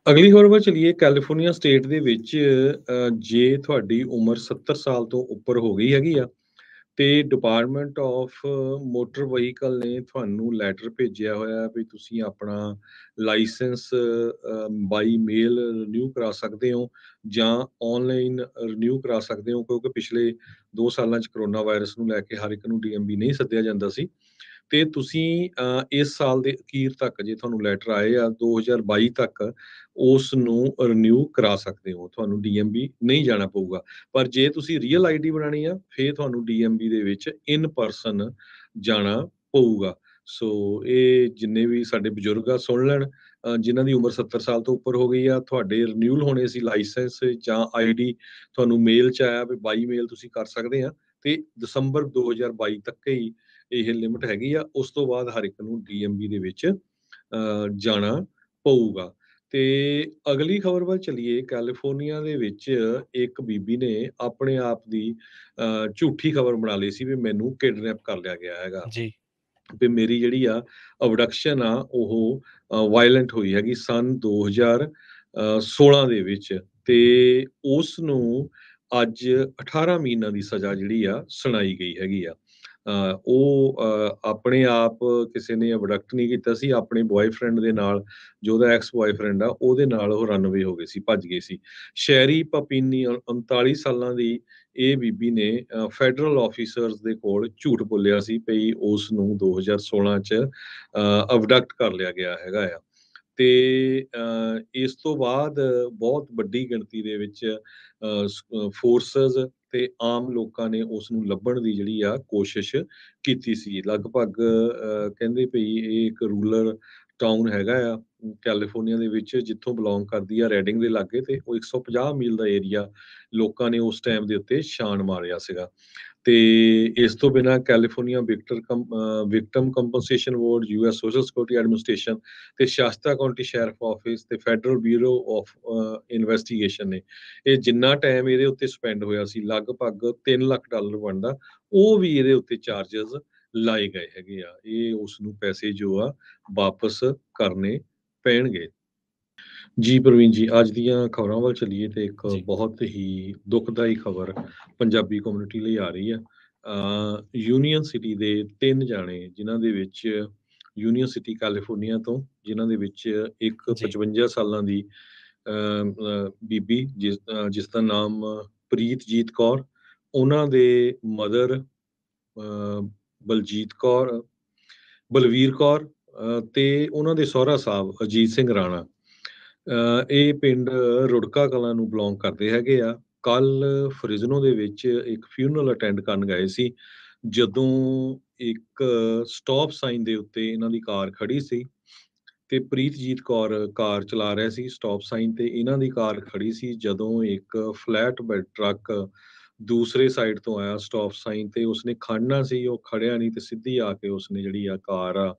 ਅਗਲੀ ਖਬਰ ਵੱਲ ਚਲੀਏ। ਕੈਲੀਫੋਰਨੀਆ ਸਟੇਟ ਦੇ ਵਿੱਚ ਜੇ ਤੁਹਾਡੀ ਉਮਰ 70 ਸਾਲ ਤੋਂ ਉੱਪਰ ਹੋ ਗਈ ਹੈਗੀ ਆ ਤੇ ਡਿਪਾਰਟਮੈਂਟ ਆਫ ਮੋਟਰ ਵਹੀਕਲ ਨੇ ਤੁਹਾਨੂੰ ਲੈਟਰ ਭੇਜਿਆ ਹੋਇਆ ਵੀ ਤੁਸੀਂ ਆਪਣਾ ਲਾਇਸੈਂਸ ਬਾਈ ਮੇਲ ਰਿਨਿਊ ਕਰਾ ਸਕਦੇ ਹੋ ਜਾਂ ਆਨਲਾਈਨ ਰਿਨਿਊ ਕਰਾ ਸਕਦੇ ਹੋ, ਕਿਉਂਕਿ ਪਿਛਲੇ 2 ਸਾਲਾਂ 'ਚ ਕਰੋਨਾ ਵਾਇਰਸ ਨੂੰ ਲੈ ਕੇ ਹਰ ਇੱਕ ਨੂੰ ਡੀਐਮਵੀ ਨਹੀਂ ਸੱਦਿਆ ਜਾਂਦਾ ਸੀ। ਤੇ ਤੁਸੀਂ ਇਸ ਸਾਲ ਦੇ ਅਖੀਰ ਤੱਕ, ਜੇ ਤੁਹਾਨੂੰ ਲੈਟਰ ਆਏ ਆ 2022 ਤੱਕ, ਉਸ ਨੂੰ ਰਿਨਿਊ ਕਰਾ ਸਕਦੇ ਹੋ, ਤੁਹਾਨੂੰ ਡੀਐਮਵੀ ਨਹੀਂ ਜਾਣਾ ਪਊਗਾ। ਪਰ ਜੇ ਤੁਸੀਂ ਰੀਅਲ ਆਈਡੀ ਬਣਾਣੀ ਆ ਫਿਰ ਤੁਹਾਨੂੰ ਡੀਐਮਵੀ ਦੇ ਵਿੱਚ ਇਨ ਪਰਸਨ ਜਾਣਾ ਪਊਗਾ। ਸੋ ਇਹ ਜਿੰਨੇ ਵੀ ਸਾਡੇ ਬਜ਼ੁਰਗ ਆ ਸੁਣ ਲੈਣ, ਜਿਨ੍ਹਾਂ ਦੀ ਉਮਰ 70 ਸਾਲ ਤੋਂ ਉੱਪਰ ਹੋ ਗਈ ਆ, ਤੁਹਾਡੇ ਰਿਨਿਊਲ ਹੋਣੇ ਸੀ ਲਾਇਸੈਂਸ ਜਾਂ ਆਈਡੀ, ਤੁਹਾਨੂੰ ਮੇਲ 'ਚ ਆਇਆ ਵੀ ਬਾਈ ਮੇਲ ਤੁਸੀਂ ਕਰ ਸਕਦੇ ਆ ਤੇ ਦਸੰਬਰ 2022 ਤੱਕ ਹੀ ਇਹ ਲਿਮਿਟ ਹੈਗੀ ਆ। ਉਸ ਤੋਂ ਬਾਅਦ ਹਰ ਇੱਕ ਨੂੰ ਡੀਐਮਵੀ ਦੇ ਵਿੱਚ ਜਾਣਾ ਪਊਗਾ। ਤੇ ਅਗਲੀ ਖਬਰ ਵੱਲ ਚਲੀਏ। ਕੈਲੀਫੋਰਨੀਆ ਦੇ ਵਿੱਚ ਇੱਕ ਬੀਬੀ ਨੇ ਆਪਣੇ ਆਪ ਦੀ ਝੂਠੀ ਖਬਰ ਬਣਾ ਲਈ ਸੀ ਵੀ ਮੈਨੂੰ ਕਿਡਨੈਪ ਕਰ ਲਿਆ ਗਿਆ ਹੈਗਾ, ਜੀ ਵੀ ਮੇਰੀ ਜਿਹੜੀ ਆ ਅਬਡਕਸ਼ਨ ਆ ਉਹ ਵਾਇਲੈਂਟ ਹੋਈ ਹੈਗੀ ਸਨ 2016 ਦੇ ਵਿੱਚ, ਤੇ ਉਸ ਨੂੰ ਅੱਜ 18 ਮਹੀਨਿਆਂ ਦੀ ਸਜ਼ਾ ਜਿਹੜੀ ਆ ਸੁਣਾਈ ਗਈ ਹੈਗੀ ਆ। ਉਹ ਆਪਣੇ ਆਪ ਕਿਸੇ ਨੇ ਅਬਡਕਟ ਨਹੀਂ ਕੀਤਾ ਸੀ, ਆਪਣੇ ਬॉयਫ੍ਰੈਂਡ ਦੇ ਨਾਲ, ਜੋ ਉਹਦਾ ਐਕਸ ਬॉयਫ੍ਰੈਂਡ ਆ ਉਹਦੇ ਨਾਲ ਉਹ ਰਨਅਵੇ ਹੋ ਗਏ ਸੀ, ਭੱਜ ਗਏ ਸੀ। ਸ਼ੈਰੀ ਪਪੀਨੀ 39 ਸਾਲਾਂ ਦੀ ਇਹ ਬੀਬੀ ਨੇ ਫੈਡਰਲ ਆਫੀਸਰਸ ਦੇ ਕੋਲ ਝੂਠ ਬੋਲਿਆ ਸੀ ਵੀ ਉਸ ਨੂੰ 2016 ਚ ਅਬਡਕਟ ਕਰ ਲਿਆ ਗਿਆ ਹੈਗਾ ਆ। ਤੇ ਇਸ ਤੋਂ ਬਾਅਦ ਬਹੁਤ ਵੱਡੀ ਗਿਣਤੀ ਦੇ ਵਿੱਚ ਫੋਰਸਸ ਤੇ ਆਮ ਲੋਕਾਂ ਨੇ ਉਸ ਨੂੰ ਲੱਭਣ ਦੀ ਜਿਹੜੀ ਆ ਕੋਸ਼ਿਸ਼ ਕੀਤੀ ਸੀ। ਲਗਭਗ ਕਹਿੰਦੇ ਭਈ ਇਹ ਇੱਕ ਰੂਰਲ ਟਾਊਨ ਹੈਗਾ ਆ ਕੈਲੀਫੋਰਨੀਆ ਦੇ ਵਿੱਚ, ਜਿੱਥੋਂ ਬਿਲੋਂਗ ਕਰਦੀ ਆ ਰੈਡਿੰਗ ਦੇ ਲਾਗੇ, ਤੇ ਉਹ 150 ਮੀਲ ਦਾ ਏਰੀਆ ਲੋਕਾਂ ਨੇ ਉਸ ਟਾਈਮ ਦੇ ਉੱਤੇ ਛਾਣ ਮਾਰਿਆ ਸੀਗਾ। ਤੇ ਇਸ ਤੋਂ ਬਿਨਾਂ California victim compensation board, US social security administration ਤੇ ਸ਼ਾਸਤਾ ਕਾਉਂਟੀ ਸ਼ੈਰਿਫ ਆਫਿਸ ਤੇ ਫੈਡਰਲ ਬਿਊਰੋ ਆਫ ਇਨਵੈਸਟੀਗੇਸ਼ਨ ਨੇ ਇਹ ਜਿੰਨਾ ਟਾਈਮ ਇਹਦੇ ਉੱਤੇ ਸਪੈਂਡ ਹੋਇਆ ਸੀ, ਲਗਭਗ $3 ਲੱਖ ਬਣਦਾ, ਉਹ ਵੀ ਇਹਦੇ ਉੱਤੇ ਚਾਰजेस ਲਾਏ ਗਏ ਹੈਗੇ ਆ। ਇਹ ਉਸ ਨੂੰ ਪੈਸੇ ਜੋ ਆ ਵਾਪਸ ਕਰਨੇ ਪੈਣਗੇ। ਜੀ ਪ੍ਰਵੀਨ ਜੀ, ਅੱਜ ਦੀਆਂ ਖਬਰਾਂ ਵੱਲ ਚੱਲੀਏ ਤੇ ਇੱਕ ਜੀ ਬਹੁਤ ਹੀ ਦੁਖਦਾਈ ਖਬਰ ਪੰਜਾਬੀ ਕਮਿਊਨਿਟੀ ਲਈ ਆ ਰਹੀ ਆ। ਯੂਨੀਅਨ ਸਿਟੀ ਦੇ 3 ਜਾਣੇ, ਜਿਨ੍ਹਾਂ ਦੇ ਵਿੱਚ ਯੂਨੀਅਨ ਸਿਟੀ ਕੈਲੀਫੋਰਨੀਆ ਤੋਂ, ਜਿਨ੍ਹਾਂ ਦੇ ਵਿੱਚ ਇੱਕ ਜੀ 55 ਸਾਲਾਂ ਦੀ ਬੀਬੀ ਜਿਸ ਦਾ ਨਾਮ ਪ੍ਰੀਤਜੀਤ ਕੌਰ, ਉਹਨਾਂ ਦੇ ਮਦਰ ਬਲਜੀਤ ਕੌਰ, ਬਲਵੀਰ ਕੌਰ, ਤੇ ਉਹਨਾਂ ਦੇ ਸਹੁਰਾ ਸਾਹਿਬ ਅਜੀਤ ਸਿੰਘ ਰਾਣਾ, ਇਹ ਪਿੰਡ ਰੁੜਕਾ ਕਲਾਂ ਨੂੰ ਬਿਲੋਂਗ ਕਰਦੇ ਹੈਗੇ ਆ। ਕੱਲ ਫਰਿਜ਼ਨੋ ਦੇ ਵਿੱਚ ਇੱਕ ਫਿਊਨਰਲ ਅਟੈਂਡ ਕਰਨ ਗਏ ਸੀ, ਜਦੋਂ ਇੱਕ ਸਟਾਪ ਸਾਈਨ ਦੇ ਉੱਤੇ ਇਹਨਾਂ ਦੀ ਕਾਰ ਖੜੀ ਸੀ ਤੇ ਪ੍ਰੀਤਜੀਤ ਕੌਰ ਕਾਰ ਚਲਾ ਰਿਹਾ ਸੀ। ਸਟਾਪ ਸਾਈਨ ਤੇ ਇਹਨਾਂ ਦੀ ਕਾਰ ਖੜੀ ਸੀ, ਜਦੋਂ ਇੱਕ ਫਲੈਟ ਬੈਡ ਟਰੱਕ ਦੂਸਰੇ ਸਾਈਡ ਤੋਂ ਆਇਆ ਸਟਾਪ ਸਾਈਨ ਤੇ, ਉਸਨੇ ਖੜਨਾ ਸੀ, ਉਹ ਖੜਿਆ ਨਹੀਂ ਤੇ ਸਿੱਧੀ ਆ ਕੇ ਉਸਨੇ ਜਿਹੜੀ ਆ ਕਾਰ ਆ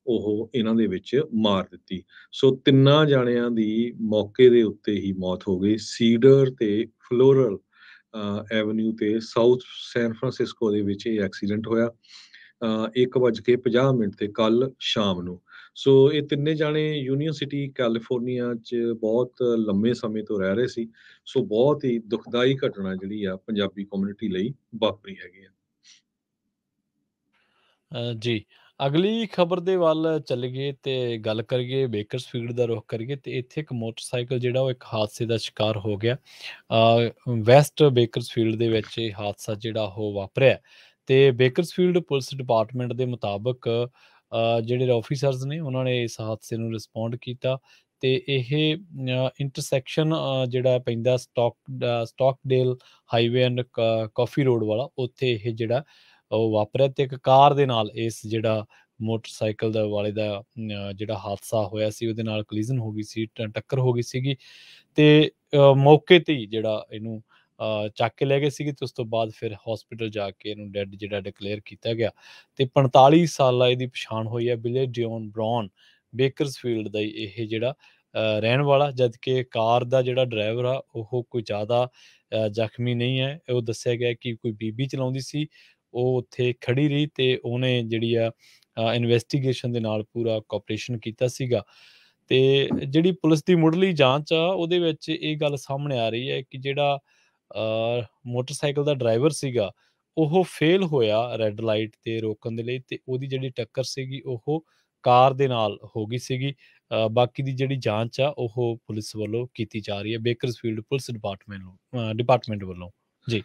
ਉਹ ਇਹਨਾਂ ਦੇ ਵਿੱਚ ਮਾਰ ਦਿੱਤੀ। ਸੋ 3 ਜਾਣਿਆਂ ਦੀ ਮੌਕੇ ਦੇ ਉੱਤੇ ਹੀ ਮੌਤ ਹੋ ਗਈ। ਸੀਡਰ ਤੇ ਫਲੋਰਲ ਐਵਨਿਊ ਤੇ ਸਾਊਥ ਸੈਨ ਫਰਾਂਸਿਸਕੋ ਦੇ ਵਿੱਚ ਇਹ ਐਕਸੀਡੈਂਟ ਹੋਇਆ 1:50 ਤੇ ਕੱਲ ਸ਼ਾਮ ਨੂੰ। ਸੋ ਇਹ 3 ਜਾਣੇ ਯੂਨੀਅਨ ਸਿਟੀ ਕੈਲੀਫੋਰਨੀਆ 'ਚ ਬਹੁਤ ਲੰਮੇ ਸਮੇਂ ਤੋਂ ਰਹਿ ਰਹੇ ਸੀ। ਸੋ ਬਹੁਤ ਹੀ ਦੁਖਦਾਈ ਘਟਨਾ ਜਿਹੜੀ ਆ ਪੰਜਾਬੀ ਕਮਿਊਨਿਟੀ ਲਈ ਵਾਪਰੀ ਹੈਗੀ ਆ। ਜੀ ਅਗਲੀ ਖਬਰ ਦੇ ਵੱਲ ਚੱਲੀਏ ਤੇ ਗੱਲ ਕਰੀਏ ਬੇਕਰਸਫੀਲਡ ਦਾ ਰੁਖ ਕਰੀਏ, ਤੇ ਇੱਥੇ ਇੱਕ ਮੋਟਰਸਾਈਕਲ ਜਿਹੜਾ ਉਹ ਇੱਕ ਹਾਦਸੇ ਦਾ ਸ਼ਿਕਾਰ ਹੋ ਗਿਆ। ਵੈਸਟ ਬੇਕਰਸਫੀਲਡ ਦੇ ਵਿੱਚ ਇਹ ਹਾਦਸਾ ਜਿਹੜਾ ਉਹ ਵਾਪਰਿਆ, ਤੇ ਬੇਕਰਸਫੀਲਡ ਪੁਲਿਸ ਡਿਪਾਰਟਮੈਂਟ ਦੇ ਮੁਤਾਬਕ ਜਿਹੜੇ ਆਫੀਸਰਸ ਨੇ ਉਹਨਾਂ ਨੇ ਇਸ ਹਾਦਸੇ ਨੂੰ ਰਿਸਪੌਂਡ ਕੀਤਾ, ਤੇ ਇਹ ਇੰਟਰਸੈਕਸ਼ਨ ਜਿਹੜਾ ਪੈਂਦਾ ਸਟਾਕਡੇਲ ਹਾਈਵੇ ਐਂਡ ਕਾਫੀ ਰੋਡ ਵਾਲਾ, ਉੱਥੇ ਇਹ ਜਿਹੜਾ ਉਹ ਵਾਪਰਿਆ, ਤੇ ਇੱਕ ਕਾਰ ਦੇ ਨਾਲ ਇਸ ਜਿਹੜਾ ਮੋਟਰਸਾਈਕਲ ਦਾ ਵਾਲੇ ਦਾ ਜਿਹੜਾ ਹਾਦਸਾ ਹੋਇਆ ਸੀ, ਉਹਦੇ ਨਾਲ ਕੋਲੀਜ਼ਨ ਹੋ ਗਈ ਸੀ, ਟੱਕਰ ਹੋ ਗਈ ਸੀਗੀ, ਤੇ ਮੌਕੇ ਤੇ ਹੀ ਜਿਹੜਾ ਇਹਨੂੰ ਚੱਕ ਕੇ ਲੈ ਗਏ ਸੀਗੇ, ਤੇ ਉਸ ਤੋਂ ਬਾਅਦ ਫਿਰ ਹਸਪੀਟਲ ਜਾ ਕੇ ਇਹਨੂੰ ਡੈਡ ਜਿਹੜਾ ਡਿਕਲੇਅਰ ਕੀਤਾ ਗਿਆ। ਤੇ 45 ਸਾਲਾ ਇਹਦੀ ਪਛਾਣ ਹੋਈ ਹੈ, ਬਿਲੇ ਡਿਓਨ ਬ੍ਰਾਉਨ, ਬੇਕਰਸਫੀਲਡ ਦਾ ਇਹ ਜਿਹੜਾ ਰਹਿਣ ਵਾਲਾ, ਜਦ ਕਿ ਕਾਰ ਦਾ ਜਿਹੜਾ ਡਰਾਈਵਰ ਆ ਉਹ ਕੋਈ ਜ਼ਿਆਦਾ ਜ਼ਖਮੀ ਨਹੀਂ ਹੈ। ਉਹ ਦੱਸਿਆ ਗਿਆ ਕਿ ਕੋਈ ਬੀਬੀ ਚਲਾਉਂਦੀ ਸੀ, ਉਹ ਉੱਥੇ ਖੜੀ ਰਹੀ ਤੇ ਉਹਨੇ ਜਿਹੜੀ ਆ ਇਨਵੈਸਟੀਗੇਸ਼ਨ ਦੇ ਨਾਲ ਪੂਰਾ ਕੋਆਪਰੇਸ਼ਨ ਕੀਤਾ ਸੀਗਾ। ਤੇ ਜਿਹੜੀ ਪੁਲਿਸ ਦੀ ਮੁੱਢਲੀ ਜਾਂਚ ਆ ਉਹਦੇ ਵਿੱਚ ਇਹ ਗੱਲ ਸਾਹਮਣੇ ਆ ਰਹੀ ਹੈ ਕਿ ਜਿਹੜਾ ਮੋਟਰਸਾਈਕਲ ਦਾ ਡਰਾਈਵਰ ਸੀਗਾ, ਉਹ ਫੇਲ ਹੋਇਆ ਰੈੱਡ ਲਾਈਟ ਤੇ ਰੋਕਣ ਦੇ ਲਈ, ਤੇ ਉਹਦੀ ਜਿਹੜੀ ਟੱਕਰ ਸੀਗੀ ਉਹ ਕਾਰ ਦੇ ਨਾਲ ਹੋ ਗਈ ਸੀਗੀ। ਬਾਕੀ ਦੀ ਜਿਹੜੀ ਜਾਂਚ ਆ ਉਹ ਪੁਲਿਸ ਵੱਲੋਂ ਕੀਤੀ ਜਾ ਰਹੀ ਹੈ, ਬੇਕਰਸਫੀਲਡ ਪੁਲਿਸ ਡਿਪਾਰਟਮੈਂਟ ਵੱਲੋਂ। ਜੀ।